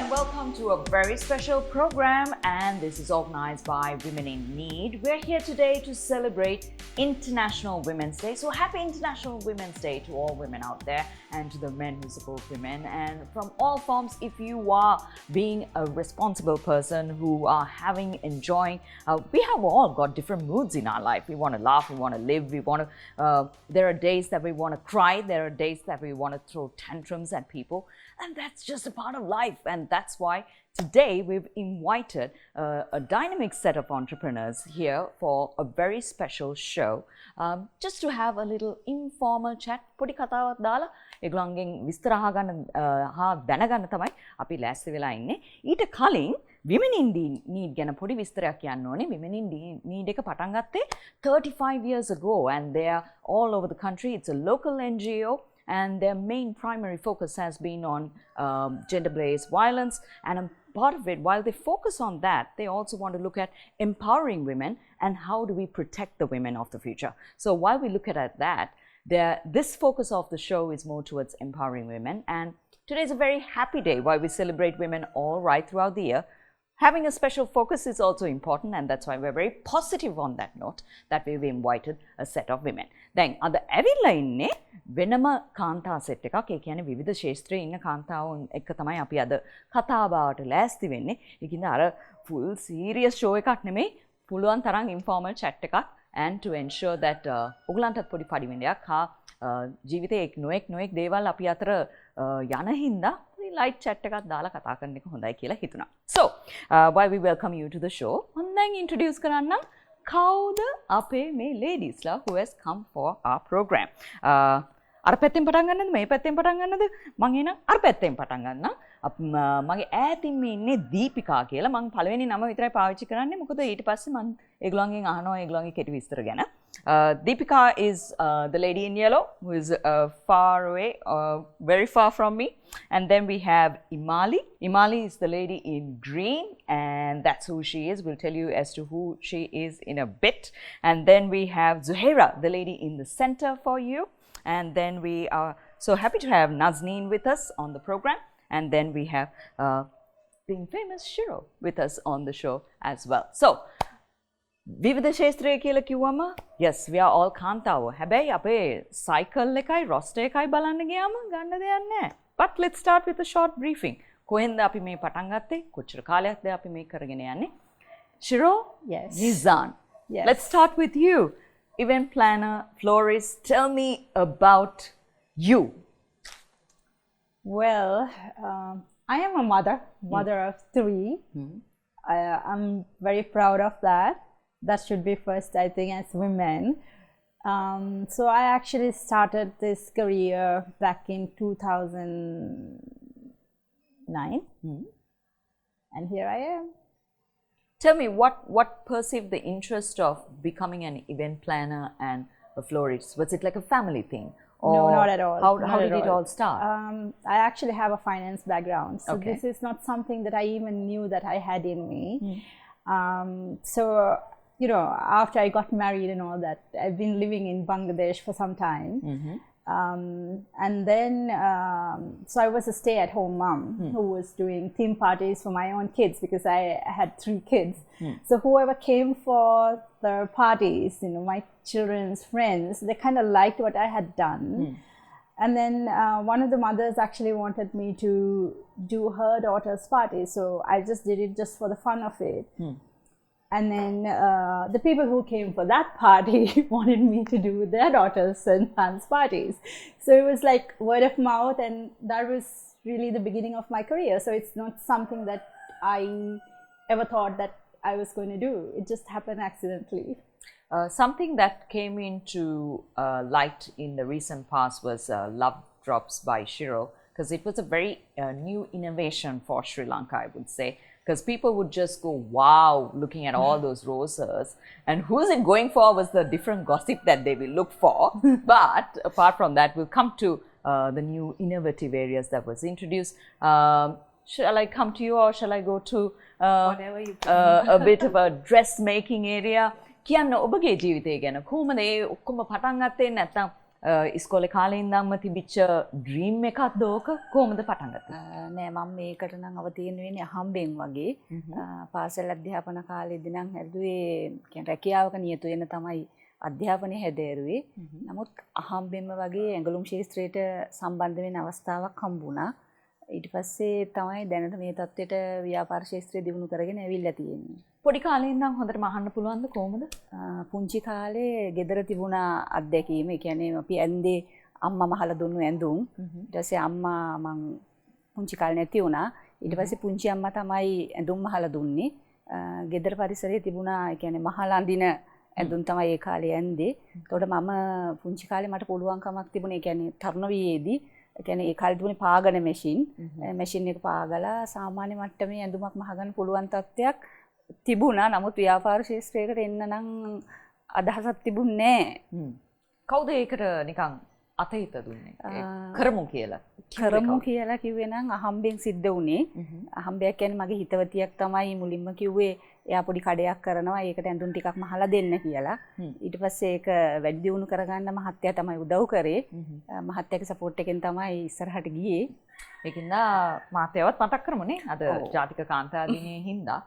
welcome to a very special program, and this is organized by Women in Need. We're here today to celebrate International Women's Day. So happy International Women's Day to all women out there and to the men who support women. And from all forms, if you are being a responsible person who are enjoying, we have all got different moods in our life. We want to laugh, we want to live, there are days that we want to cry, there are days that we want to throw tantrums at people. And that's just a part of life. And that's why today we've invited a dynamic set of entrepreneurs here for a very special show, just to have a little informal chat. පොඩි කතාවක් දාලා ඒගොල්ලන්ගෙන් විස්තර අහගන්න දැනගන්න තමයි අපි ලෑස්ති වෙලා ඉන්නේ. ඊට කලින් Women in Need ගැන පොඩි විස්තරයක් කියන්න ඕනේ. Women in Need එක පටන් ගත්තේ 35 years ago, and they are all over the country. It's a local NGO. And their main primary focus has been on gender-based violence. And a part of it, while they focus on that, they also want to look at empowering women and how do we protect the women of the future. So while we look at that, this focus of the show is more towards empowering women. And today is a very happy day while we celebrate women all right throughout the year. Having a special focus is also important, and that's why we're very positive on that note that we've invited a set of women. Then, අද ඇවිල්ලා ඉන්නේ වෙනම කාන්තා set එකක්. ඒ කියන්නේ විවිධ ශාස්ත්‍රයේ ඉන්න කාන්තාවන් එක්ක තමයි අපි අද කතාබහට ලෑස්ති වෙන්නේ. ඒකින්ද අර full serious show එකක් නෙමෙයි, පුළුවන් තරම් informal chat එකක්, and to ensure that ඔයගලන්ටත් පොඩි පරිවිඩයක් හා ජීවිතයේ නොඑක් දේවල් අපි අතර යන හින්දා light chat එකක් දාලා කතා කරන එක හොඳයි කියලා හිතුණා. So, while we welcome you to the show, මම දැන් introduce කරන්නම් කවුද අපේ මේ ladiesලා who has come for our program. අර පැත්තෙන් පටන් ගන්නද මේ පැත්තෙන් පටන් ගන්නද? මම එහෙනම් අර පැත්තෙන් පටන් ගන්නම්. මගේ ඈතින් මේ ඉන්නේ දීපිකා කියලා. මම පළවෙනි නම විතරයි පාවිච්චි කරන්නේ. මොකද ඊට පස්සේ මම ඒගොල්ලන්ගෙන් අහනවා ඒගොල්ලන්ගේ කෙටි විස්තර ගැන. Deepika is the lady in yellow, who is far away, very far from me. And then we have Imali. Imali is the lady in green, and that's who she is. We'll tell you as to who she is in a bit. And then we have Zuhaira, the lady in the center for you. And then we are so happy to have Nazneen with us on the program. And then we have the infamous Shiro with us on the show as well. So, විවිධ ශාස්ත්‍රය කියලා කිව්වම yes, we are all කාන්තාවෝ. හැබැයි අපේ cycle එකයි roster එකයි බලන්න ගියාම ගන්න දෙයක් නැහැ. But let's start with a short briefing. කොහෙන්ද අපි මේ පටන් ගත්තේ? කොච්චර කාලයක්ද අපි මේ කරගෙන යන්නේ? Shiro? Yes. Nizan. Yes. Let's start with you. Event planner, florist. Tell me about you. Well, I am a mother of 3. I'm very proud of that. That should be first, I think, as women. So I actually started this career back in 2009, and here I am. Tell me, what perceived the interest of becoming an event planner and a florist? Was it like a family thing? Or no, not at all. How did it all start? I actually have a finance background, so this is not something that I even knew that I had in me. So, you know, after I got married and all that, I've been living in Bangladesh for some time. And then, so I was a stay-at-home mom who was doing theme parties for my own kids because I had 3 kids. So whoever came for the parties, you know, my children's friends, they kind of liked what I had done. And then one of the mothers actually wanted me to do her daughter's party. So I just did it just for the fun of it. And then the people who came for that party wanted me to do their daughters' and sons' parties. So it was like word of mouth, and that was really the beginning of my career. So it's not something that I ever thought that I was going to do. It just happened accidentally. Something that came into light in the recent past was Love Drops by Shiro, because it was a very new innovation for Sri Lanka, I would say. Because people would just go, wow, looking at all those roses. And who's it going for was the different gossip that they will look for. But apart from that, we'll come to the new innovative areas that was introduced. Shall I come to you, or shall I go to Whatever you a bit of a dressmaking area? කියන්න ඔබගේ ජීවිතය ගැන කොහොමද ඒ ඔක්කොම පටන් ගත්තේ නැත්නම් ඉස්කෝලේ කාලේ ඉඳන්ම තිබිච්ච ඩ්‍රීම් එකක්ද ඕක කොහොමද පටන් ගත්තේ? නෑ මම මේකට නම් අවතීර්ණ වෙන්නේ අහම්බෙන් වගේ. පාසල් අධ්‍යාපන කාලේදී නම් හැදුවේ කියන්නේ රැකියාවක නියතු වෙන තමයි අධ්‍යාපනය හැදෑරුවේ. නමුත් අහම්බෙන්ම වගේ ඇඟලුම් ශාස්ත්‍රයට සම්බන්ධ වෙන අවස්ථාවක් හම්බුණා. ඊට පස්සේ තමයි දැනට මේ තත්ත්වයට ව්‍යාපාර ශාස්ත්‍රය දියුණු කරගෙන ඇවිල්ලා තියෙන්නේ. පොඩි කාලේ ඉඳන් හොඳටම අහන්න පුළුවන්ද කොහොමද? පුංචි කාලේ ගෙදර තිබුණ අත්දැකීම. ඒ කියන්නේ අපි ඇන්දේ අම්මා මහලා දුන්නු ඇඳුම්. ඊට පස්සේ අම්මා මං පුංචි කාලේ නැති වුණා. ඊට පස්සේ පුංචි අම්මා තමයි ඇඳුම් මහලා දුන්නේ. ගෙදර පරිසරයේ තිබුණා ඒ කියන්නේ මහලා අඳින ඇඳුම් තමයි ඒ කාලේ ඇන්දේ. ඒතකොට මම පුංචි කාලේ මට පුළුවන්කමක් තිබුණේ ඒ කියන්නේ තරුණ වියේදී ඒ කියන්නේ ඒ කාලේ තිබුණේ පාගන මැෂින් එක පාගලා සාමාන්‍ය මට්ටමේ ඇඳුමක් මහගන්න පුළුවන් තත්ත්වයක් තිබුණා. නමුත් ව්‍යාපාර ශාස්ත්‍රයකට එන්න නම් අදහසක් තිබුණේ නැහැ. කවුද ඒකට නිකන් අතහිත දුන්නේ? කරමු කියලා. කරමු කියලා කිව්වේ නම් අහම්බෙන් සිද්ධ වුණේ. අහම්බයක් කියන්නේ මගේ හිතවතියක් තමයි මුලින්ම කිව්වේ එයා පොඩි කඩයක් කරනවා ඒකට ඇඳුම් ටිකක් මහලා දෙන්න කියලා. ඊට පස්සේ ඒක වැඩි දියුණු කරගන්න මහත්තයා තමයි උදව් කරේ. මහත්තයාගේ සපෝට් එකෙන් තමයි ඉස්සරහට ගියේ. ඒකින්ද මාතේවත් මතක් කරමුනේ අද ජාතික කාන්තා දිනේ හින්දා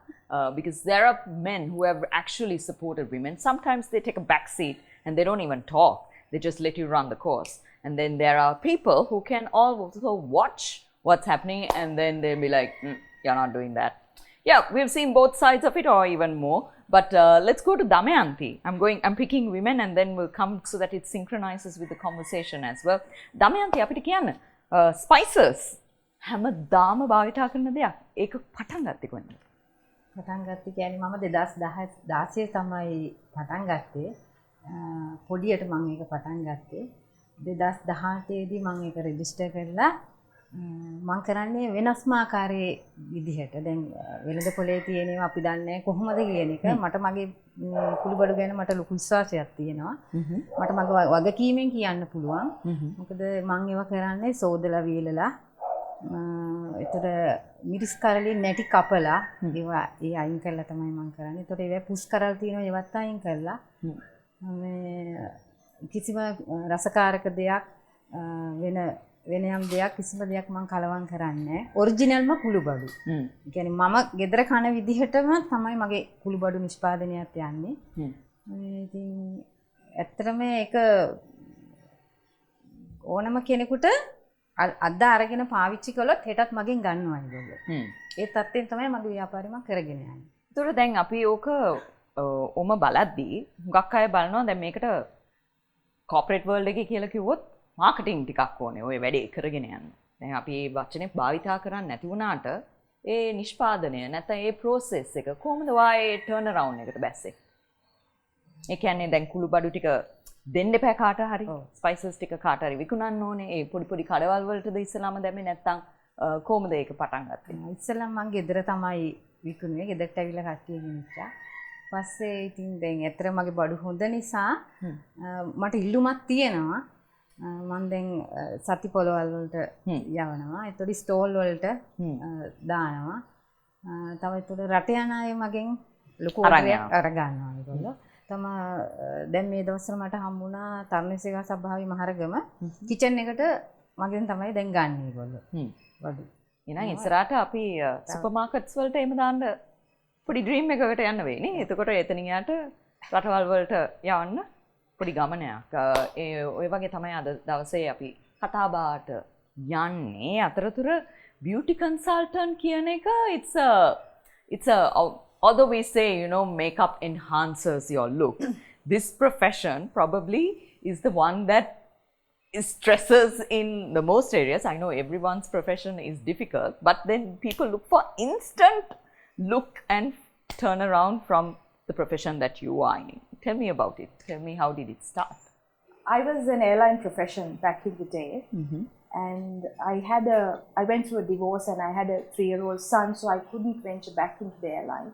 because there are men who have actually supported women. Sometimes they take a back seat and they don't even talk. They just let you run the course. And then there are people who can also watch what's happening and then they'll be like, you're not doing that. Yeah, we've seen both sides of it or even more. But let's go to Damayanti. I'm picking women and then we'll come so that it synchronizes with the conversation as well. Damayanti, අපිට කියන්න spices හැමදාම භාවිතා කරන දෙයක්. ඒක පටන් ගත්තේ කොහෙන්ද? පටන් ගත්තේ කියන්නේ මම 2016 තමයි පටන් ගත්තේ. පොඩියට මම ඒක පටන් ගත්තේ 2018 දී මම ඒක රෙජිස්ටර් කරලා මම කරන්නේ වෙනස්ම ආකාරයේ විදිහට. දැන් වෙළඳ පොලේ තියෙන ඒවා අපි දන්නේ කොහොමද කියන එක. මට මගේ කුළුබඩු ගැන මට ලොකු විශ්වාසයක් තියෙනවා. මට මගේ වගකීමෙන් කියන්න පුළුවන්. මොකද මම ඒවා කරන්නේ සෝදලා වීලලා ඒතර මිරිස් කරලි නැටි කපලා ඒවා ඒ අයින් කරලා තමයි මම කරන්නේ. ඒතර ඒවා පුස් කරලා තියෙනවා ඒවත් අයින් කරලා මේ කිසිම රසකාරක දෙයක් වෙන යම් දෙයක් කිසිම දෙයක් මම කලවම් කරන්නේ නැහැ. ඔරිජිනල්ම කුළුබඩු. ඒ කියන්නේ මම ගෙදර කන විදිහටම තමයි මගේ කුළුබඩු නිෂ්පාදනයත් යන්නේ. ඉතින් ඇත්තටම ඒක ඕනම කෙනෙකුට අද අරගෙන පාවිච්චි කළොත් හෙටත් මගෙන් ගන්නවා ඒගොල්ලෝ. ඒ තත්ත්වයෙන් තමයි මගේ ව්‍යාපාරය මම කරගෙන යන්නේ. ඒතර දැන් අපි ඕක ඔම බලද්දී හුඟක් අය බලනවා දැන් මේකට කෝපරේට් වර්ල්ඩ් එකේ කියලා කිව්වොත් මාකටිං ටිකක් ඕනේ ඔය වැඩේ කරගෙන යන්න. දැන් අපි මේ වචනේ භාවිතා කරන්නේ නැති වුණාට ඒ නිෂ්පාදනය නැත්නම් ඒ process එක කොහොමද වායේ turn around එකට බැස්සේ? ඒ කියන්නේ දැන් කුළුබඩු ටික දෙන්න එපා කාට හරි ස්පයිසස් ටික කාට හරි විකුණන්න ඕනේ. ඒ පොඩි පොඩි කඩවල් වලටද ඉස්සලාම දැම්මේ නැත්නම් කොහොමද ඒක පටන් ගත්තේ? ඉස්සලාම මම ගෙදර තමයි විකුණුවේ. ගෙදරට ඇවිල්ලා කට්ටිය ගෙනිච්චා. පස්සේ ඉතින් දැන් ඇත්තට මගේ බඩු හොඳ නිසා මට ඉල්ලුමක් තියෙනවා. මම දැන් සති පොළවල් වලට යවනවා. ඒතකොට ස්ටෝල් වලට දානවා. තව ඒතකොට රට යන අය මගෙන් ලොකු ඔර්ඩරයක් අරගන්නවා ඒගොල්ලෝ. දැන් මේ දවස්වල මට හම්බුණා තරුණ සේවා සභාවේ මහරගම කිචන් එකට මගෙන් තමයි දැන් ගන්න ඒගොල්ලෝ. බඩු. එහෙනම් ඉස්සරහට අපි සුපර් මාකට්ස් වලට එහෙම දාන්න පොඩි ඩ්‍රීම් එකකට යන්න වෙයි නේ. එතකොට එතනින් යට රටවල් වලට යවන්න පොඩි ගමනයක්. ඒ ඔය වගේ තමයි අද දවසේ අපි කතා බහට යන්නේ. අතරතුර beauty consultant කියන එක it's a although we say makeup enhances your look, this profession probably is the one that stresses in the most areas. I know everyone's profession is difficult, but then people look for instant look and turn around from the profession that you are in. Tell me about it. Tell me, how did it start? I was an airline profession back in the day, and I went through a divorce and I had a 3-year-old son, so I couldn't venture back into the airline.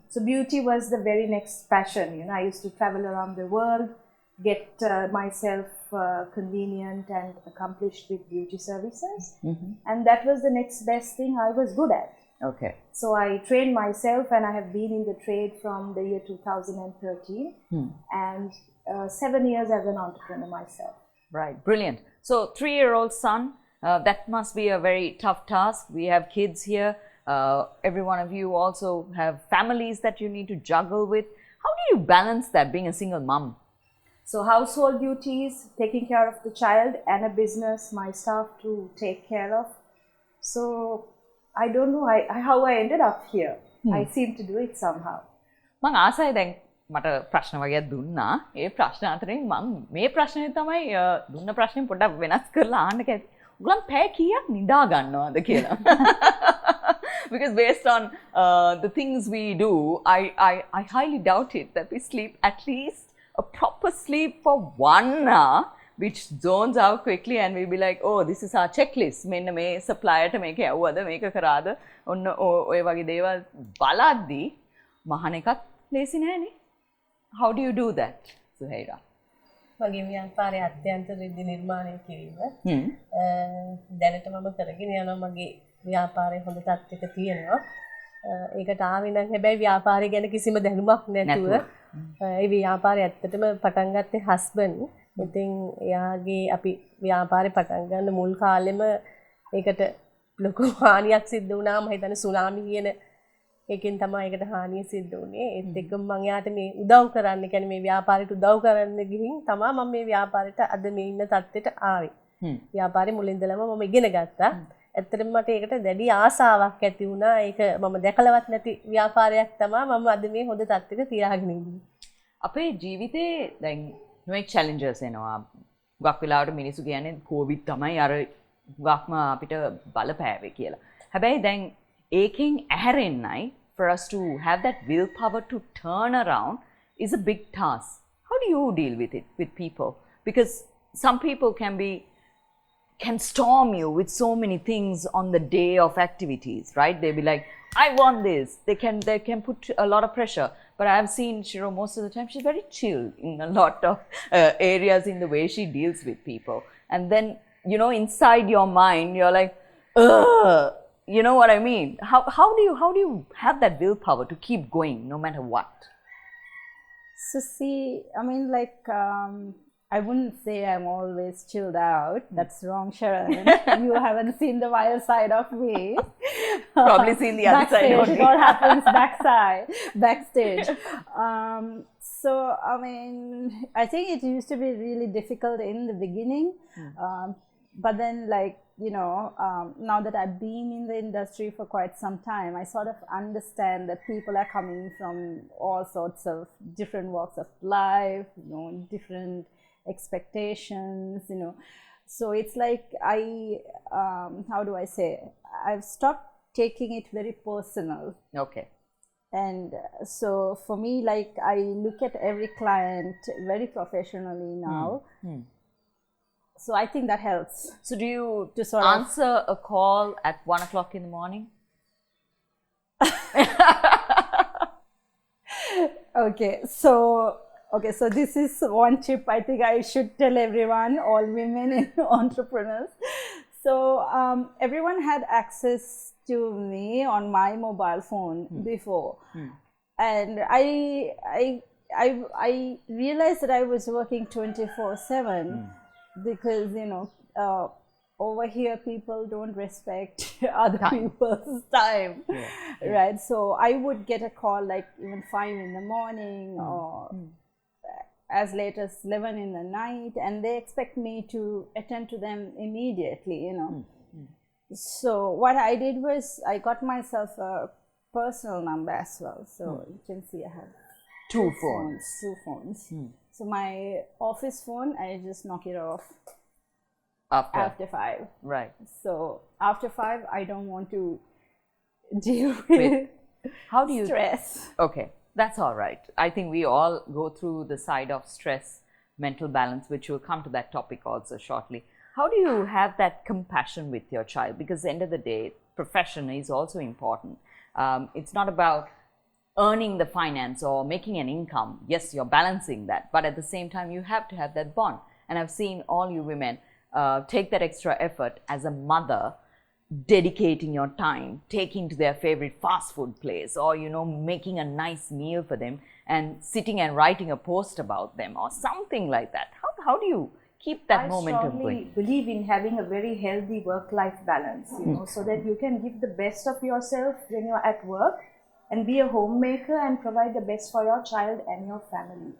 So beauty was the very next passion. I used to travel around the world, get myself convenient and accomplished with beauty services, and that was the next best thing I was good at. Okay. So I trained myself and I have been in the trade from the year 2013 and 7 years as an entrepreneur myself. Right, brilliant. So 3-year-old son, that must be a very tough task. We have kids here. Every one of you also have families that you need to juggle with. How do you balance that being a single mom? So household duties, taking care of the child, and a business, my staff to take care of. So I don't know how I ended up here. I seem to do it somehow. මං ආසයි දැන් මට ප්‍රශ්න වගේක් දුන්නා. ඒ ප්‍රශ්න අතරින් මං මේ ප්‍රශ්නේ තමයි දුන්න ප්‍රශ්නේ පොඩ්ඩක් වෙනස් කරලා අහන්න කැමතියි. ඔයගොල්ලන් පැය කීයක් නිදා ගන්නවද කියලා? Because based on the things we do, I highly doubt it that we sleep at least a proper sleep for 1 hour, which zones out quickly and we'll be like, oh, this is our checklist. මෙන්න මේ supplier ට මේක යවුවද මේක කරාද ඔන්න ඔය වගේ දේවල් බලද්දී මහන එකත් ලේසි නෑනේ. How do you do that, Suhaira? මගේ ව්‍යාපාරයේ අධ්‍යයන්තර රිද්දි නිර්මාණය කිරීම දැනට මම කරගෙන යනවා. මගේ ව්‍යාපාරය හොඳ තත්ත්වයක තියෙනවා. ඒකට ආවේ නම් හැබැයි ව්‍යාපාරය ගැන කිසිම දැනුමක් නැතුව ඒ ව්‍යාපාරය ඇත්තටම පටන් ගත්තේ හස්බන්ඩ්. ඉතින් එයාගේ අපි ව්‍යාපාරේ පටන් ගන්න මුල් කාලෙම ඒකට ලොකු හානියක් සිද්ධ වුණා. මම හිතන්නේ සුනාමි කියන එකෙන් තමයි ඒකට හානිය සිද්ධ වුණේ. ඒත් එක්කම මම යාට මේ උදව් කරන්න, කියන්නේ මේ ව්‍යාපාරයට උදව් කරන්න ගිහින් තමයි මම මේ ව්‍යාපාරයට අද මේ ඉන්න තත්ත්වයට ආවේ. ව්‍යාපාරේ මුලින්දලම මම ඉගෙන ගත්තා. ඇත්තටම මට ඒකට දැඩි ආසාවක් ඇති වුණා. ඒක මම දැකලවත් නැති ව්‍යාපාරයක් තමයි මම අද මේ හොඳ තත්ත්වයක තියාගෙන ඉන්නේ. අපේ ජීවිතේ දැන් නොඑක් challenges එනවා. ගොඩක් වෙලාවට මිනිස්සු කියන්නේ COVID තමයි අර ගොඩක්ම අපිට බලපෑවේ කියලා. හැබැයි දැන් ඒකෙන් ඇහැරෙන්නයි for us to have that willpower to turn around is a big task. How do you deal with it with people? Because some people can storm you with so many things on the day of activities, right? They'll be like, I want this. They can put a lot of pressure. But I've seen Shiro most of the time, she's very chill in a lot of areas in the way she deals with people. And then, you know, inside your mind, you're like, ugh. You know what I mean? How do you have that willpower to keep going no matter what? So see, I mean, like, I wouldn't say I'm always chilled out. That's wrong, Sharon. You haven't seen the wild side of me. Probably seen the other side only. It all happens backstage. So, I mean, I think it used to be really difficult in the beginning. But then, like, you know, now that I've been in the industry for quite some time, I sort of understand that people are coming from all sorts of different walks of life, you know, different expectations, you know. So it's like how do I say, I've stopped taking it very personal. Okay. And so for me, like, I look at every client very professionally now. So I think that helps. So do you to sort answer a call at 1 o'clock in the morning? Okay, so this is one tip I think I should tell everyone, all women and entrepreneurs. So everyone had access to me on my mobile phone before, and I realized that I was working 24/7 because, you know, over here people don't respect other people's time, right? So I would get a call like even 5 in the morning or as late as 11 in the night, and they expect me to attend to them immediately, you know. So what I did was I got myself a personal number as well. So you can see I have Two phones. So my office phone, I just knock it off after 5. Right. So after 5, I don't want to deal with how do you stress. Okay, that's all right. I think we all go through the side of stress, mental balance, which we'll come to that topic also shortly. How do you have that compassion with your child? Because at the end of the day, profession is also important. It's not about earning the finance or making an income. Yes, you're balancing that, but at the same time, you have to have that bond. And I've seen all you women take that extra effort as a mother, dedicating your time, taking to their favorite fast food place, or, you know, making a nice meal for them and sitting and writing a post about them or something like that. How do you keep that I momentum strongly going? believe in having a very healthy work-life balance, so that you can give the best of yourself when you're at work and be a homemaker and provide the best for your child and your family.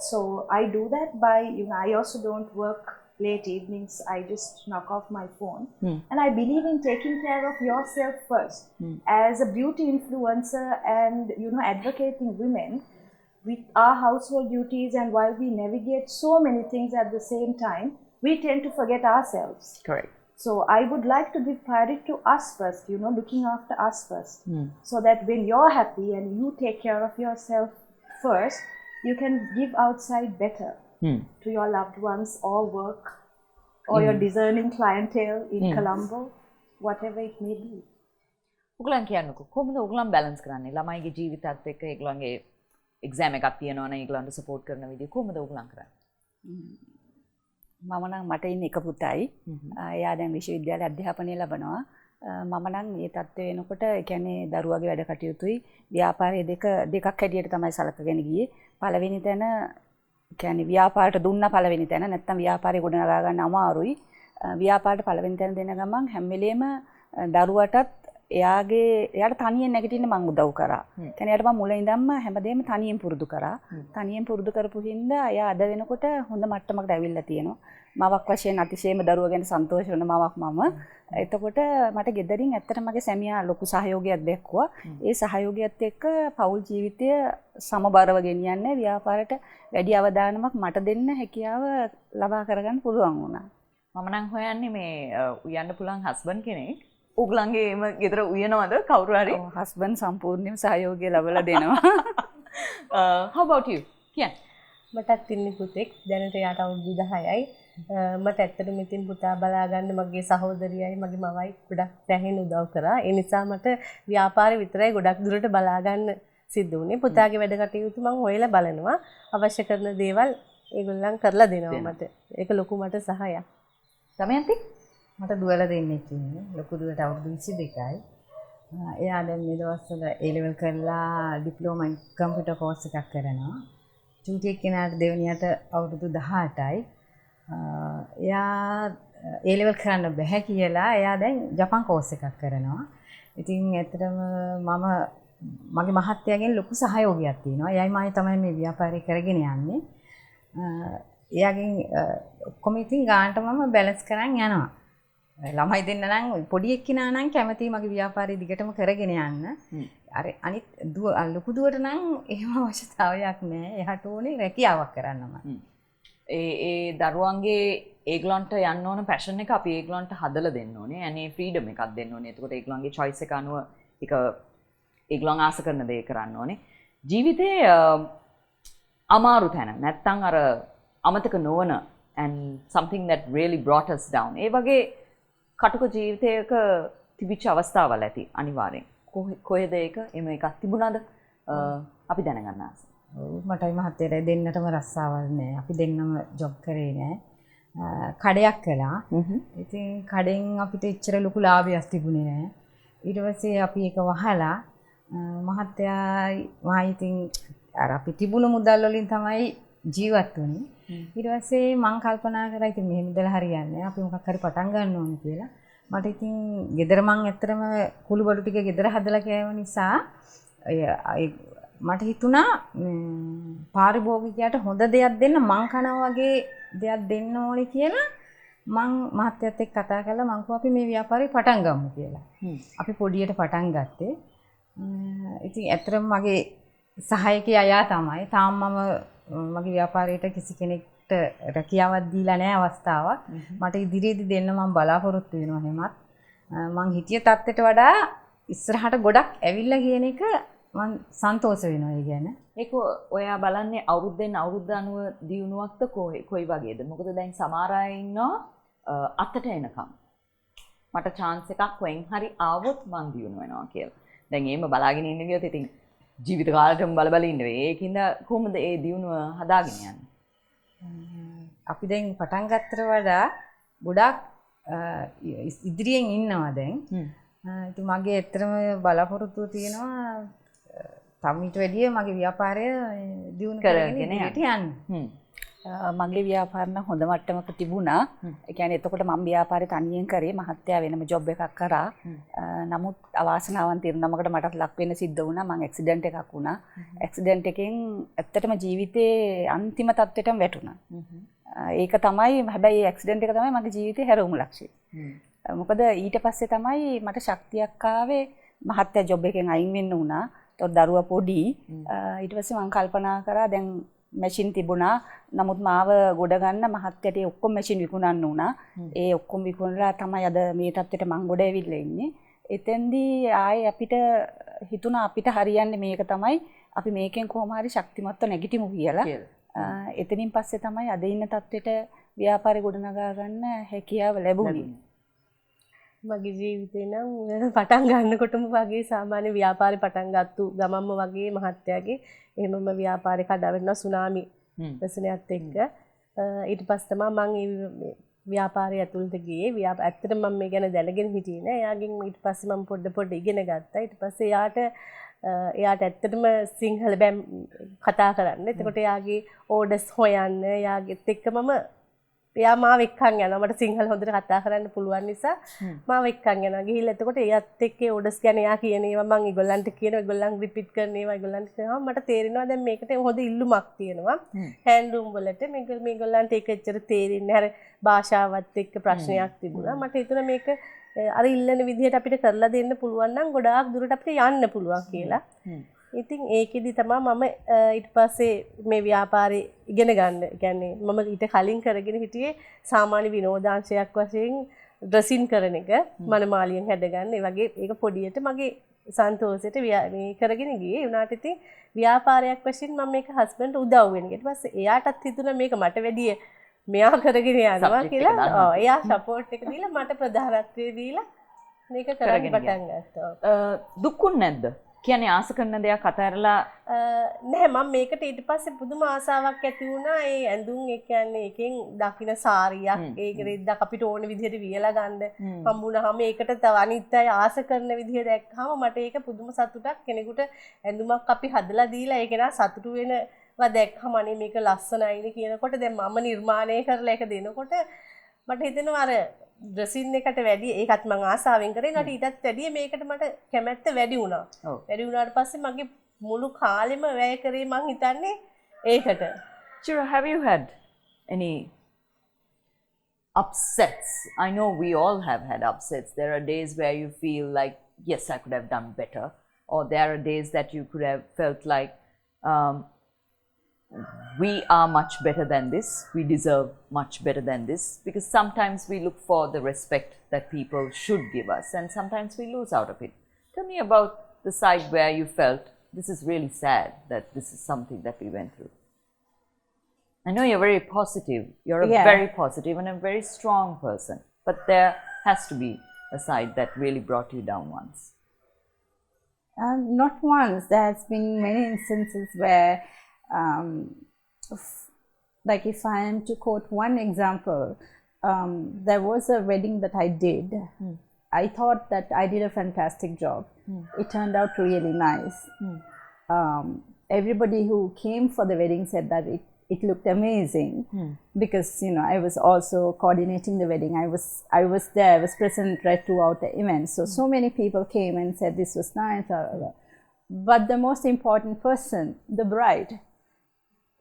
So I do that by, I also don't work late evenings. I just knock off my phone. And I believe in taking care of yourself first. As a beauty influencer and, advocating women, with our household duties, and while we navigate so many things at the same time, we tend to forget ourselves. Correct. So I would like to give priority to us first, looking after us first. So that when you're happy and you take care of yourself first, you can give outside better to your loved ones or work or your discerning clientele in Colombo, whatever it may be. ඔගලන් කියන්නකෝ කොහොමද ඔගලන් balance කරන්නේ ළමයිගේ ජීවිතයත් එක්ක ඒගොල්ලන්ගේ exam එකක් තියෙනවා නම් ඒගොල්ලන්ට සපෝට් කරන විදිය කොහොමද ඔගලන් කරන්නේ? මම නම් මට ඉන්නේ එක පුතයි. එයා දැන් විශ්වවිද්‍යාලයේ අධ්‍යාපනය ලබනවා. මම නම් මේ තත්ත්වය වෙනකොට ඒ කියන්නේ දරුවාගේ වැඩ කටයුතුයි ව්‍යාපාරයේ දෙකක් හැටියට තමයි සලකගෙන ගියේ. පළවෙනි තැන කියන්නේ ව්‍යාපාරයට දුන්න පළවෙනි තැන නැත්තම් ව්‍යාපාරේ ගොඩනගා ගන්න අමාරුයි. ව්‍යාපාරයට පළවෙනි තැන දෙන ගමන් හැම වෙලේම දරුවටත් එයාට තනියෙන් නැගිටින්න මම උදව් කරා. කියන්නේ එයාට මම මුල ඉඳන්ම හැමදේම තනියෙන් පුරුදු කරා. තනියෙන් පුරුදු කරපු හින්දා එයා අද වෙනකොට හොඳ මට්ටමකට ඇවිල්ලා තියෙනවා. මවක් වශයෙන් අතිශයම දරුවා ගැන සන්තෝෂ වෙන මවක් මම. එතකොට මට ගෙදරින් ඇත්තට මගේ සැමියා ලොකු සහයෝගයක් දැක්වුවා. ඒ සහයෝගයත් එක්ක පෞල් ජීවිතය සමබරව ගෙනියන්නේ ව්‍යාපාරයට වැඩි අවධානමක් මට දෙන්න හැකියාව ලබා කරගන්න පුළුවන් වුණා. මම නම් හොයන්නේ මේ උයන්න පුළුවන් හස්බන්ඩ් කෙනෙක්. ඔගලන්ගේම ගෙදර උයනවද කවුරු හරි? හස්බන්ඩ් සම්පූර්ණයෙන්ම සහයෝගය ලැබලා දෙනවා. How about you? කියන්න. මටත් ඉන්නේ පුතෙක්. දැනට යාට අවුරුදු 10යි. මට ඇත්තටම ඉතින් පුතා බලා ගන්න මගේ සහෝදරියයි මගේ මවයි ගොඩක් දැහින් උදව් කරා. ඒ නිසා මට ව්‍යාපාරේ විතරයි ගොඩක් දුරට බලා ගන්න සිද්ධ වුණේ. පුතාගේ වැඩ කටයුතු මම හොයලා බලනවා. අවශ්‍ය කරන දේවල් ඒගොල්ලන් කරලා දෙනවා මට. ඒක ලොකු මට සහායක්. දමයන්ති? මට දුවලා දෙන්නෙක් ඉන්නේ. ලොකු දුවට අවුරුදු 22යි. එයා දැන් මේ දවස්වල A level කරලා ඩිප්ලෝමා ඉන් කම්පියුටර් කෝස් එකක් කරනවා. චූටි එක්කෙනාට දෙවෙනියට අවුරුදු 18යි. එයා A level කරන්න බැහැ කියලා එයා දැන් ජපන් කෝස් එකක් කරනවා. ඉතින් ඇත්තටම මගේ මහත්තයාගෙන් ලොකු සහයෝගයක් තියෙනවා. එයයි මම තමයි මේ ව්‍යාපාරය කරගෙන යන්නේ. එයාගෙන් ඔක්කොම ඉතින් ගානට මම බැලන්ස් කරන් යනවා. ළමයි දෙන්න නම් පොඩි එක්කිනා නම් කැමතියි මගේ ව්‍යාපාරය දිගටම කරගෙන යන්න. අර අනිත් ලොකු දුවට නම් එහෙම අවශ්‍යතාවයක් නැහැ. එයාට ඕනේ රැකියාවක් කරන්නම. ඒ දරුවන්ගේ ඒගලන්ට යන්න ඕන පැෂන් එක අපි ඒගලන්ට හදලා දෙන්න ඕනේ. අනේ ෆ්‍රීඩම් එකක් දෙන්න ඕනේ. එතකොට ඒගලන්ගේ choice එක අනුව ඒක ඒගලන් ආස කරන දේ කරන්න ඕනේ. ජීවිතේ අමාරු තැන නැත්තම් අර අමතක නොවන and something that really brought us down. ඒ වගේ කටුක ජීවිතයක තිබිච්ච අවස්ථාවල් ඇති අනිවාර්යෙන්. කොහෙද ඒක? එම එකක් තිබුණාද? අපි දැනගන්න ආසයි. මටයි මහත්තයරයි දෙන්නටම රස්සාවල් නැහැ. අපි දෙන්නම ජොබ් කරේ නැහැ. කඩයක් කළා. ඉතින් කඩෙන් අපිට එච්චර ලොකු ලාභයක් තිබුණේ නැහැ. ඊට පස්සේ අපි ඒක වහලා මහත්තයා ඉතින් අර අපි තිබුණු මුදල් වලින් තමයි ජීවත් වුණේ. ඊට පස්සේ මං කල්පනා කරා ඉතින් මෙහෙම ඉඳලා හරියන්නේ නැහැ. අපි මොකක් හරි පටන් ගන්න ඕනේ කියලා. මට ඉතින් ගෙදර මං ඇත්තටම කුළු බඩු ටික ගෙදර හදලා කෑව නිසා මට හිතුණා පාරිභෝගිකයාට හොඳ දෙයක් දෙන්න මං කනවා වගේ දෙයක් දෙන්න ඕනේ කියලා මං මහත්තයත් එක්ක කතා කරලා මං කිව්වා අපි මේ ව්‍යාපාරේ පටන් ගමු කියලා. අපි පොඩියට පටන් ගත්තේ. ඉතින් ඇත්තටම මගේ සහායකයා අයියා තමයි. තාම මම මගේ ව්‍යාපාරයට කිසි කෙනෙක්ට රැකියාවක් දීලා නැහැ අවස්ථාවක්. මට ඉදිරියේදී දෙන්න මම බලාපොරොත්තු වෙනවා හැමත්. මං හිතිය තත්ත්වයට වඩා ඉස්සරහට ගොඩක් ඇවිල්ලා කියන එක මම සන්තෝෂ වෙනවා ඒ ගැන. ඒක ඔයා බලන්නේ අවුරුද්දෙන් අවුරුද්ද අනුව දියුණුවක්ද කොයි වගේද? මොකද දැන් සමහර අය ඉන්නවා අතට එනකම්. මට chance එකක් වෙන් හරි ආවොත් මං දියුණු වෙනවා කියලා. දැන් එහෙම බලාගෙන ඉන්න ගියොත් ඉතින් ජීවිත කාලෙටම බල ඉන්න වෙයි. ඒකින්ද කොහොමද ඒ දියුණුව හදාගෙන යන්නේ? අපි දැන් පටන් ගත්තට වඩා ගොඩක් ඉදිරියෙන් ඉන්නවා දැන්. ඉතින් මගේ ඇත්තටම බලාපොරොත්තුව තියෙනවා තව ඊට වැඩිය මගේ ව්‍යාපාරය දියුණු කරගෙන ඉදිරියට යන්න. මගේ ව්‍යාපාර නම් හොඳ මට්ටමක තිබුණා. ඒ කියන්නේ එතකොට මම ව්‍යාපාරේ තනියෙන් කරේ මහත්තයා වෙනම ජොබ් එකක් කරා. නමුත් අවාසනාවන් තිරුණමකට මටත් ලක් වෙන්න සිද්ධ වුණා. මම ඇක්සිඩන්ට් එකක් වුණා. ඇක්සිඩන්ට් එකෙන් ඇත්තටම ජීවිතේ අන්තිම තත්ත්වයටම වැටුණා. ඒක තමයි හැබැයි ඇක්සිඩන්ට් එක තමයි මගේ ජීවිතේ හැරවුම ලක්ෂ්‍යය. මොකද ඊට පස්සේ තමයි මට ශක්තියක් ආවේ මහත්තයා ජොබ් එකෙන් අයින් වෙන්න වුණා. ඒතකොට දරුවා පොඩි. ඊට පස්සේ මම කල්පනා කරා දැන් මැෂින් තිබුණා. නමුත් මාව ගොඩ ගන්න මහත්තයට ඒ ඔක්කොම මැෂින් විකුණන්න වුණා. ඒ ඔක්කොම විකුණලා තමයි අද මේ තත්ත්වයට මම ගොඩ ඇවිල්ලා ඉන්නේ. එතෙන්දී ආයේ අපිට හිතුණා අපිට හරියන්නේ මේක තමයි. අපි මේකෙන් කොහොම හරි ශක්තිමත්ව නැගිටිමු කියලා. එතනින් පස්සේ තමයි අද ඉන්න තත්ත්වයට ව්‍යාපාරේ ගොඩනගා ගන්න හැකියාව ලැබුණේ. මගේ ජීවිතේ නම් පටන් ගන්නකොටම වගේ සාමාන්‍ය ව්‍යාපාරේ පටන් ගත්තු ගමම්ම වගේ මහත්තයාගේ එහෙමම ව්‍යාපාරේ කඩාවැටෙනවා සුනාමි ප්‍රශ්නයත් එක්ක. ඊට පස්සේ තමයි මම ව්‍යාපාරය ඇතුළට ගියේ. ඇත්තටම මම මේ ගැන දැනගෙන හිටියේ නෑ. එයාගෙන් ඊට පස්සේ මම පොඩ ඉගෙන ගත්තා. ඊට පස්සේ එයාට ඇත්තටම සිංහල බෑම් කතා කරන්න. එතකොට එයාගේ ඕඩර්ස් හොයන්න එයාගෙත් එක්ක එයා මාව එක්කන් යනවා. මට සිංහල හොඳට කතා කරන්න පුළුවන් නිසා මාව එක්කන් යනවා. ගිහිල්ලා එතකොට එයාත් එක්ක ඕඩර්ස් ගැන එයා කියන ඒවා මම ඒගොල්ලන්ට කියනවා. ඒගොල්ලන් රිපීට් කරන ඒවා ඒගොල්ලන්ට කියනවා. මට තේරෙනවා දැන් මේකට හොඳ ඉල්ලුමක් තියෙනවා. හෑන්ඩ්ලූම් වලට මේගොල්ලන්ට ඒක එච්චර තේරෙන්නේ නැහැ. භාෂාවත් එක්ක ප්‍රශ්නයක් තිබුණා. මට හිතුණා මේක අර ඉල්ලන විදිහට අපිට කරලා දෙන්න පුළුවන් නම් ගොඩාක් දුරට අපිට යන්න පුළුවන් කියලා. ඉතින් ඒකෙදි තමයි මම ඊට පස්සේ මේ ව්‍යාපාරේ ඉගෙන ගන්න. කියන්නේ මම ඊට කලින් කරගෙන හිටියේ සාමාන්‍ය විනෝදාංශයක් වශයෙන් ඩ්‍රෙසින් කරන එක මනමාලියෙන් හැදගන්න. ඒ වගේ ඒක පොඩියට මගේ සන්තෝෂයට මේ කරගෙන ගියේ. උනාට ඉතින් ව්‍යාපාරයක් වශයෙන් මම මේක හස්බන්ඩ් උදව් වෙන. ඊට පස්සේ එයාටත් හිතුණා මේක මට වැඩිය මෙයා කරගෙන යනවා කියලා. එයා සපෝට් එක දීලා මට ප්‍රධානත්වය දීලා මේක කරගෙන පටන් ගත්තා. දුක්ුන් නැද්ද? කියන්නේ ආස කරන දෙයක් අතහැරලා නැහැ. මම මේකට ඊට පස්සේ පුදුම ආසාවක් ඇති වුණා. ඒ ඇඳුම් ඒ කියන්නේ එකෙන් දකින්න සාරියක් ඒක රෙද්දක් අපිට ඕන විදිහට වියලා ගන්න හම්බුනහම ඒකට තව අනිත් අය ආස කරන විදිහ දැක්කම මට ඒක පුදුම සතුටක්. කෙනෙකුට ඇඳුමක් අපි හදලා දීලා ඒක නා සතුටු වෙනවා දැක්කම අනේ මේක ලස්සනයිනේ කියනකොට දැන් මම නිර්මාණය කරලා ඒක දෙනකොට මට හිතෙනවා අර ඩ්‍රෙසින් එකට වැඩි ඒකත් මම ආසාවෙන් කරේ. ඊට ඊටත් වැඩි මේකට මට කැමැත්ත වැඩි වුණා. වැඩි වුණාට පස්සේ මගේ මුළු කාලෙම වැය කරේ මං හිතන්නේ ඒකට. Chira, have you had any upsets? I know we all have had upsets. There are days where you feel like, yes, I could have done better. Or there are days that you could have felt like, we are much better than this, we deserve much better than this, because sometimes we look for the respect that people should give us and sometimes we lose out of it. Tell me about the side where you felt, this is really sad that this is something that we went through. I know you're very positive, you're a very positive and a very strong person, but there has to be a side that really brought you down once. Not once, there has been many instances where like if I am to quote one example, there was a wedding that I did. I thought that I did a fantastic job. It turned out really nice. Everybody who came for the wedding said that it looked amazing because I was also coordinating the wedding. I was there. I was present right throughout the event. So many people came and said this was nice. But the most important person, the bride,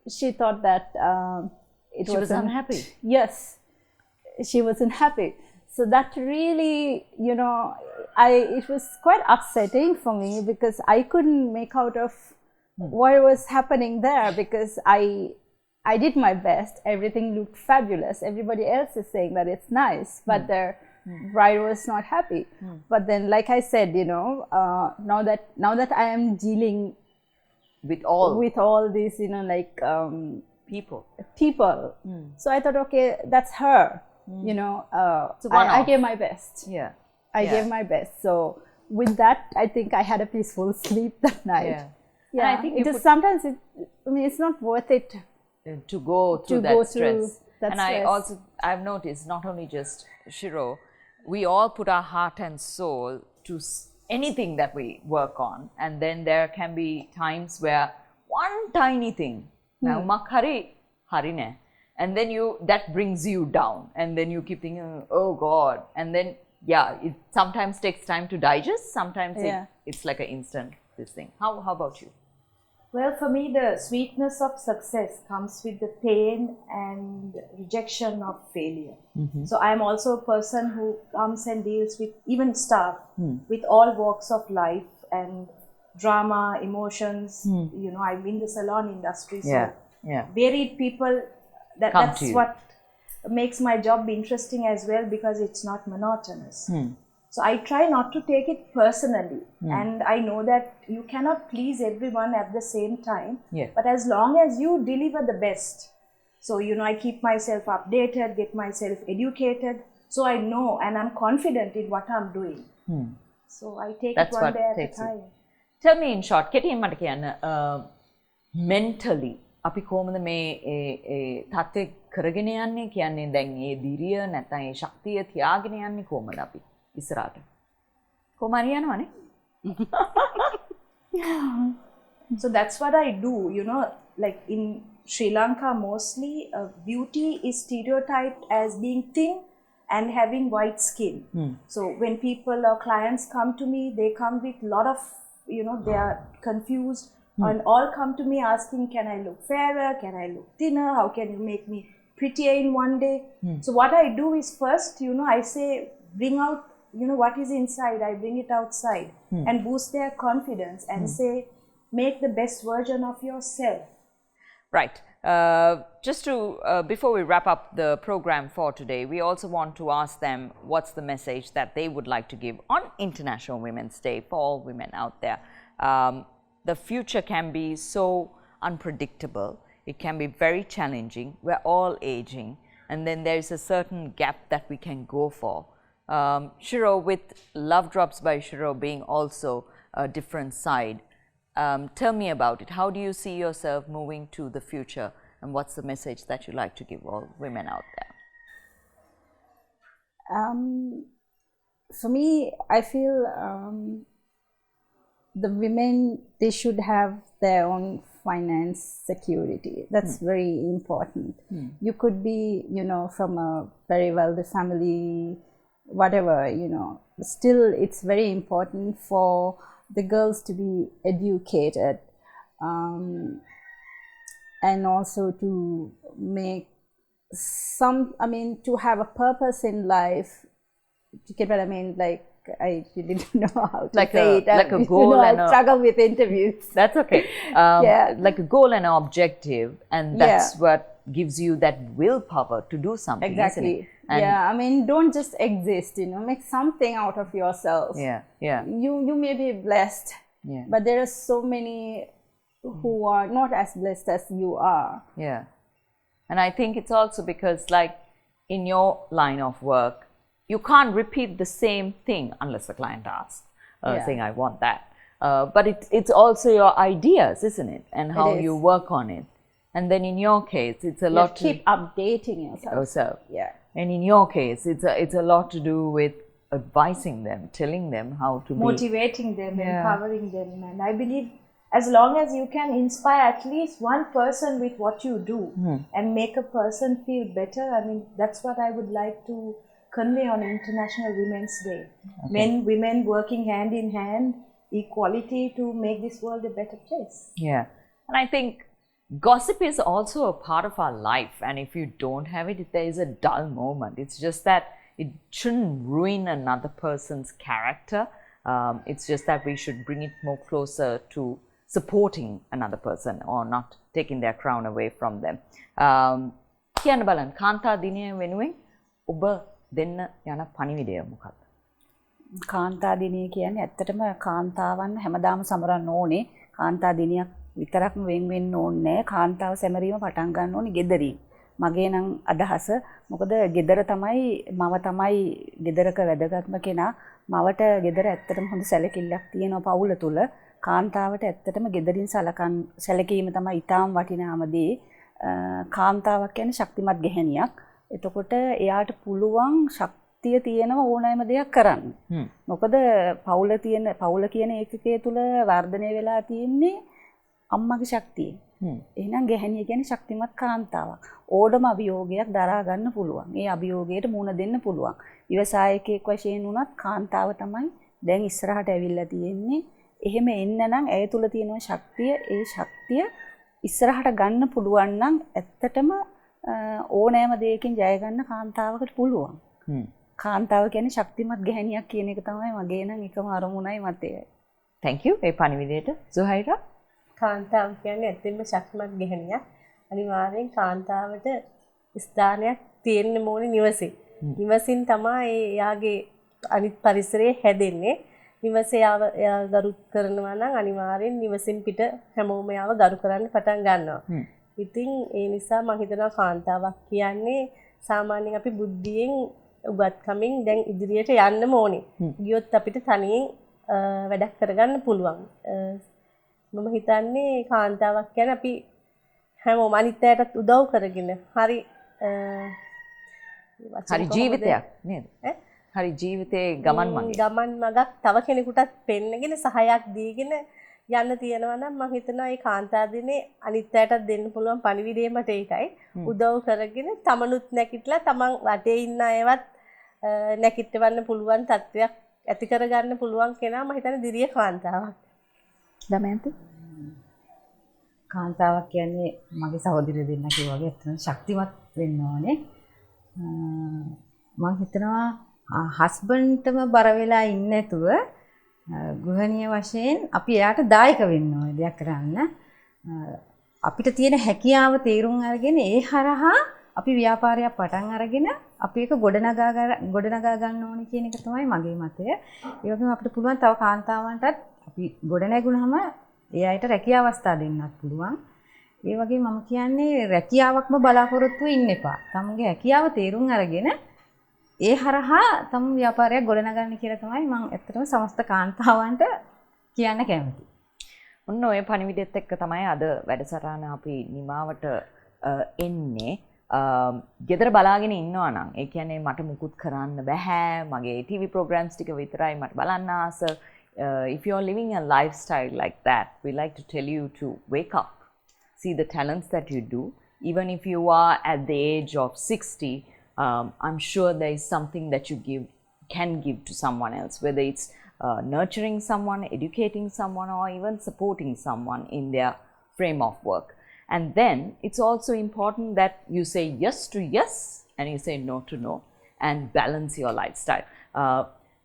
she thought that she was unhappy. Yes, she wasn't happy. So that really, it was quite upsetting for me because I couldn't make out of what was happening there because I did my best. Everything looked fabulous. Everybody else is saying that it's nice, but the bride was not happy. But then, like I said, now that I am dealing with all these, people. So I thought, okay, that's her. I gave my best. I gave my best. So with that, I think I had a peaceful sleep that night. And I think sometimes it's not worth it to go through that stress. I've noticed, not only just Shiro, we all put our heart and soul to anything that we work on, and then there can be times where one tiny thing, and then that brings you down, and then you keep thinking, oh God, and then it sometimes takes time to digest, sometimes it's like an instant this thing. How about you? Well, for me, the sweetness of success comes with the pain and rejection of failure. So I'm also a person who comes and deals with even staff, with all walks of life and drama, emotions. You know, I'm in the salon industry, so varied people. That's what makes my job interesting as well, because it's not monotonous. So I try not to take it personally, and I know that you cannot please everyone at the same time, but as long as you deliver the best. So, you know, I keep myself updated, get myself educated, so I know and I'm confident in what I'm doing. So I take it one day at a time. Tell me in short, කෙටියෙන් මට කියන්න, mentally අපි කොහොමද මේ තත්ත්වය කරගෙන යන්නේ? කියන්නේ දැන් මේ දිරිය නැත්නම් මේ ශක්තිය තියාගෙන යන්නේ කොහොමද අපි ඉස්සරහට? කොහොම හරි යනවනේ. So that's what I do, you know, like in Sri Lanka mostly beauty is stereotyped as being thin and having white skin. So when people or clients come to me, they come with a lot of, you know, they are confused and all come to me asking, can I look fairer? Can I look thinner? How can you make me prettier in one day? So what I do is first, you know, I say, bring out, you know, what is inside. I bring it outside and boost their confidence and say, make the best version of yourself. Right. Just to, before we wrap up the program for today, we also want to ask them what's the message that they would like to give on International Women's Day for all women out there. The future can be so unpredictable. It can be very challenging. We're all aging, and then there's a certain gap that we can go for. Shiro, with Love Drops by Shiro being also a different side, tell me about it. How do you see yourself moving to the future, and what's the message that you like to give all women out there? For me, I feel the women, they should have their own finance security. That's very important. You could be, you know, from a very wealthy family, whatever, you know, still it's very important for the girls to be educated, and also to make some, I mean, to have a purpose in life. You get what I mean? Like, I didn't know how to say it. Like a goal, you know, and I struggle with interviews. That's okay. Like a goal and an objective, and that's what gives you that willpower to do something. Exactly. Isn't it? And I mean, don't just exist. You know, make something out of yourself. You may be blessed, but there are so many who are not as blessed as you are. And I think it's also because, like, in your line of work, you can't repeat the same thing unless the client asks, saying, I want that. But it's also your ideas, isn't it? And how you work on it. And then in your case, it's a lot to keep updating yourself. And in your case, it's a lot to do with advising them, telling them how to motivating them, empowering them. And I believe as long as you can inspire at least one person with what you do and make a person feel better, I mean, that's what I would like to convey on International Women's Day. Men, women working hand in hand, equality to make this world a better place. And I think gossip is also a part of our life, and if you don't have it, there is a dull moment. It's just that it shouldn't ruin another person's character. It's just that we should bring it more closer to supporting another person or not taking their crown away from them. කියන්න බලන්න කාන්තා දිනය වෙනුවෙන් ඔබ දෙන්න යන පණිවිඩය මොකක්ද? කාන්තා දිනය කියන්නේ ඇත්තටම කාන්තාවන් හැමදාම සමරන්න ඕනේ. කාන්තා දිනයක් විතරක්ම වෙන් වෙන්න ඕනේ. කාන්තාව සැමරීම පටන් ගන්න ඕනේ ගෙදරින්. මගේ නම් අදහස මොකද ගෙදර තමයි මම තමයි ගෙදරක වැදගත්ම කෙනා. මවට ගෙදර ඇත්තටම හොඳ සැලකිල්ලක් තියෙනවා පවුල තුල. කාන්තාවට ඇත්තටම ගෙදරින් සැලකීම තමයි ඊටාම් වටිනාම දේ. කාන්තාවක් කියන්නේ ශක්තිමත් ගැහණියක්. එතකොට එයාට පුළුවන් ශක්තිය තියෙනව ඕනෑම දෙයක් කරන්න. මොකද පවුල කියන ඒකකයේ තුල වර්ධනය වෙලා තියෙන්නේ අම්මගේ ශක්තිය. එහෙනම් ගැහැණිය කියන්නේ ශක්තිමත් කාන්තාවක්. ඕඩම අභියෝගයක් දරා ගන්න පුළුවන්. ඒ අභියෝගයට මුහුණ දෙන්න පුළුවන්. ව්‍යවසායකයෙක් වශයෙන් උනත් කාන්තාව තමයි දැන් ඉස්සරහට ඇවිල්ලා තියෙන්නේ. එහෙම එන්න නම් ඇය තුල තියෙන ශක්තිය, ඒ ශක්තිය ඉස්සරහට ගන්න පුළුවන් නම් ඇත්තටම ඕනෑම දෙයකින් ජය ගන්න කාන්තාවකට පුළුවන්. කාන්තාව කියන්නේ ශක්තිමත් ගැහැණියක් කියන එක තමයි මගේ නම් එකම අරමුණයි මතයයි. Thank you. ඒ පණිවිඩයට සුහයිරා. කාන්තාව කියන්නේ ඇත්තෙන්ම ශක්තිමත් ගැහැණියක්. අනිවාර්යෙන් කාන්තාවට ස්ථානයක් තියෙන්න ඕනේ නිවසේ. නිවසින් තමයි එයාගේ අනිත් පරිසරය හැදෙන්නේ. නිවසේ එයා ගරු කරනවා නම් අනිවාර්යෙන් නිවසින් පිට හැමෝම එයාව ගරු කරන්න පටන් ගන්නවා. ඉතින් ඒ නිසා මම හිතනවා කාන්තාවක් කියන්නේ සාමාන්‍යයෙන් අපි බුද්ධියෙන් උගත්කමින් දැන් ඉදිරියට යන්න ඕනේ. ගියොත් අපිට තනියෙන් වැඩක් කරගන්න පුළුවන්. මම හිතන්නේ කාන්තාවක් කියන්නේ අපි හැමෝම අනිත් අයටත් උදව් කරගෙන හරි ජීවිතයක් නේද? හරි ජීවිතේ ගමන් මගක් තව කෙනෙකුටත් පෙන්නගෙන සහයක් දීගෙන යන්න තියෙනවා නම් මම හිතනවා මේ කාන්තා දිනේ අනිත් අයටත් දෙන්න පුළුවන් පණිවිඩය මට ඒකයි. උදව් කරගෙන තමනුත් නැකිట్లా තමන් වටේ ඉන්න අයවත් නැකිටවන්න පුළුවන් තත්වයක් ඇති කරගන්න පුළුවන් කෙනා මම හිතන්නේ දිරිය කාන්තාවක්. දමයන්ති කාන්තාවක් කියන්නේ මගේ සහෝදරිය දෙන්න කිව්වා වගේ ඇත්තටම ශක්තිමත් වෙන්න ඕනේ. මම හිතනවා හස්බන්ඩ්ටම බර වෙලා ඉන්නේ නැතුව ගෘහණිය වශයෙන් අපි එයාට දායක වෙන්න ඕනේ දෙයක් කරන්න. අපිට තියෙන හැකියාව තේරුම් අරගෙන ඒ හරහා අපි ව්‍යාපාරයක් පටන් අරගෙන අපි ඒක ගොඩනගා ගන්න ඕනේ කියන එක තමයි මගේ මතය. ඒ වගේම අපිට පුළුවන් තව කාන්තාවන්ටත් අපි ගොඩනැගුණාම ඒ අයට රැකියාව අවස්ථා දෙන්නත් පුළුවන්. ඒ වගේම මම කියන්නේ රැකියාවක්ම බලාපොරොත්තු වෙන්න එපා. තමුගේ හැකියාව තේරුම් අරගෙන ඒ හරහා තම ව්‍යාපාරයක් ගොඩනගන්න කියලා තමයි මම ඇත්තටම සමස්ත කාන්තාවන්ට කියන්න කැමතියි. ඔන්න ඔය පණිවිඩෙත් එක්ක තමයි අද වැඩසටහන අපි නිමාවට එන්නේ. ගෙදර බලාගෙන ඉන්නවා නම් ඒ කියන්නේ මට මුකුත් කරන්න බෑ, මගේ TV programs ටික විතරයි මට බලන්න ආස. If you are living a lifestyle like that, we like to tell you to wake up, see the talents that you do. Even if you are at the age of 60, I'm sure there is something that you can give to someone else, whether it's nurturing someone, educating someone, or even supporting someone in their frame of work. And then it's also important that you say yes to yes and you say no to no and balance your lifestyle.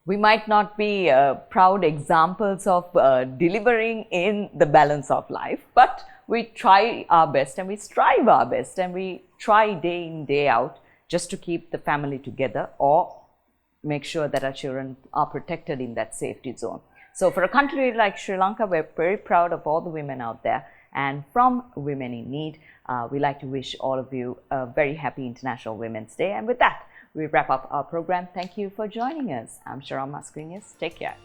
We might not be proud examples of delivering in the balance of life, but we try our best and we strive our best and we try day in, day out just to keep the family together or make sure that our children are protected in that safety zone. So for a country like Sri Lanka, we're very proud of all the women out there. And from Women in Need, we like to wish all of you a very happy International Women's Day. And with that, we wrap up our program. Thank you for joining us. I'm Sharon Mascarenhas. Take care.